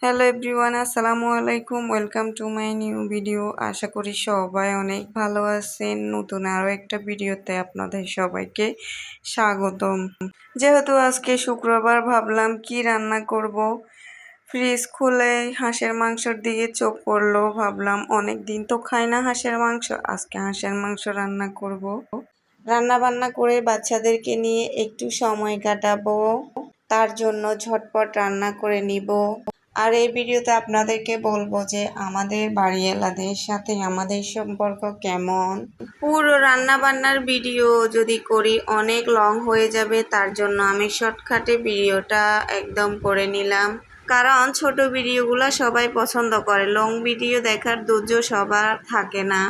Hello everyone, আসসালামু আলাইকুম। Welcome to my new video. আশা করি সবাই অনেক ভালো আছেন। নতুন আরও একটা ভিডিওতে আপনাদের সবাইকে স্বাগতম। যেহেতু আজকে শুক্রবার, ভাবলাম কি রান্না করব। ফ্রিজ খুলে হাঁসের মাংসর দিকে চোখ পড়লো। ভাবলাম অনেক দিন তো খাই না হাঁসের মাংস, আজকে হাঁসের মাংস রান্না করব। রান্না বান্না করে বাচ্চাদেরকে নিয়ে একটু সময় কাটাবো, তার জন্য ঝটপট রান্না করে নিব। আর এই ভিডিওতে আপনাদেরকে বলবো যে আমাদের বাড়িওয়ালাদের সাথে আমাদের সম্পর্ক কেমন। পুরো রান্না বান্নার ভিডিও যদি করি অনেক লং হয়ে যাবে, তার জন্য আমি শর্টকাটে ভিডিওটা একদম করে নিলাম। কারণ ছোট ভিডিওগুলো সবাই পছন্দ করে, লং ভিডিও দেখার ধৈর্য সবার থাকে না।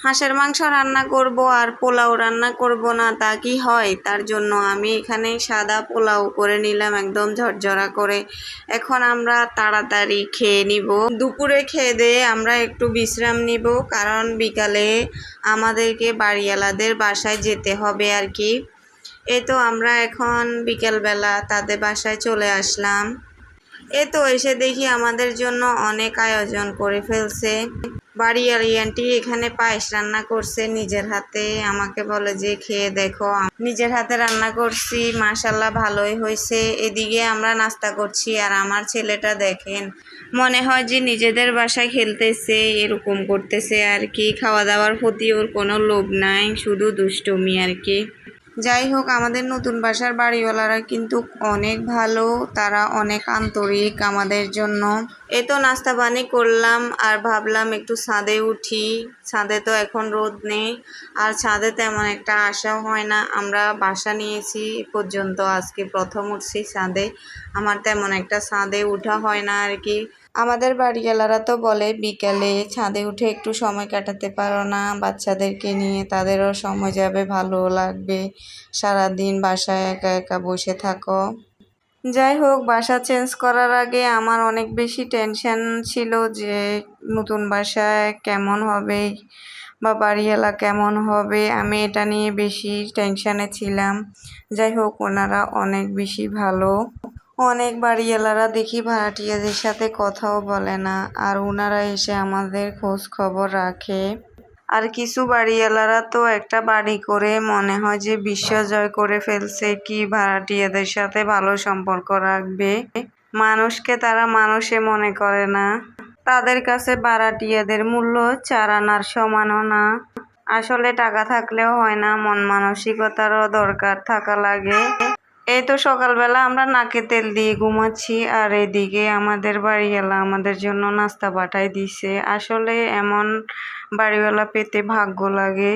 হাঁসের মাংস রান্না করব আর পোলাও রান্না করব না, তা কি হয়? তার জন্য আমি এখানে সাদা পোলাও করে নিলাম একদম ঝরঝরা করে। এখন আমরা তাড়াতাড়ি খেয়ে নিব। দুপুরে খেয়ে দিয়ে আমরা একটু বিশ্রাম নিব, কারণ বিকালে আমাদেরকে বাড়িওয়ালাদের বাসায় যেতে হবে আর কি। এই তো আমরা এখন বিকেলবেলা তাদের বাসায় চলে আসলাম। তো এসে দেখি আমাদের জন্য অনেক আয়োজন করে ফেলছে। বাড়ির আন্টি এখানে পায়েস রান্না করছে নিজের হাতে। আমাকে বলে যে খেয়ে দেখো, নিজের হাতে রান্না করছি, মাশাল্লাহ ভালোই হয়েছে। এদিকে আমরা নাস্তা করছি আর আমার ছেলেটা দেখেন, মনে হয় যে নিজেদের বাসায় খেলতেছে, এরকম করতেছে আর কি। খাওয়া দাওয়ার প্রতি ওর কোনো লোভ নাই, শুধু দুষ্টুমি আর কি। যাই হোক, আমাদের নতুন বাসার বাড়িওয়ালারা কিন্তু অনেক ভালো, তারা অনেক আন্তরিক আমাদের জন্য। তো নাস্তা পানি করলাম আর ভাবলাম একটু ছাদে উঠি। ছাদে তো এখন রোদ নেই, আর ছাদে তেমন একটা আশাও হয় না। আমরা বাসা নিয়েছি এ পর্যন্ত, আজকে প্রথম উঠছি ছাদে। আমার তেমন একটা ছাদে উঠা হয় না আর কি। আমাদের বাড়িওয়ালারা তো বলে বিকেলে ছাদে উঠে একটু সময় কাটাতে পারো না বাচ্চাদেরকে নিয়ে, তাদেরও সময় যাবে, ভালো লাগবে, সারাদিন বাসায় একা একা বসে থাকো। যাই হোক, বাসা চেঞ্জ করার আগে আমার অনেক বেশি টেনশন ছিল যে নতুন বাসায় কেমন হবে বা বাড়িওয়ালা কেমন হবে, আমি এটা নিয়ে বেশি টেনশানে ছিলাম। যাই হোক, ওনারা অনেক বেশি ভালো। অনেক বাড়িওয়ালারা দেখি ভাড়াটিয়াদের সাথে কথাও বলে না, আর ওনারা এসে আমাদের খোঁজ খবর রাখে। আর কিছু বাড়িওয়ালারা তো একটা বাড়ি করে মনে হয় যে বিশ্ব জয় করে ফেলছে, কি ভাড়াটিয়াদের সাথে ভালো সম্পর্ক রাখবে। মানুষকে তারা মানুষে মনে করে না, তাদের কাছে ভাড়াটিয়াদের মূল্য 4 আনার সমানও না। আসলে টাকা থাকলেও হয় না, মন মানসিকতারও দরকার থাকা লাগে। তো সকালবেলা আমরা নাকে তেল দিয়ে ঘুমাচ্ছি, আর এদিকে আমাদের বাড়িওয়ালা আমাদের জন্য নাস্তা পাঠাই দিছে। আসলে এমন বাড়িওয়ালা পেতে ভাগ্য লাগে।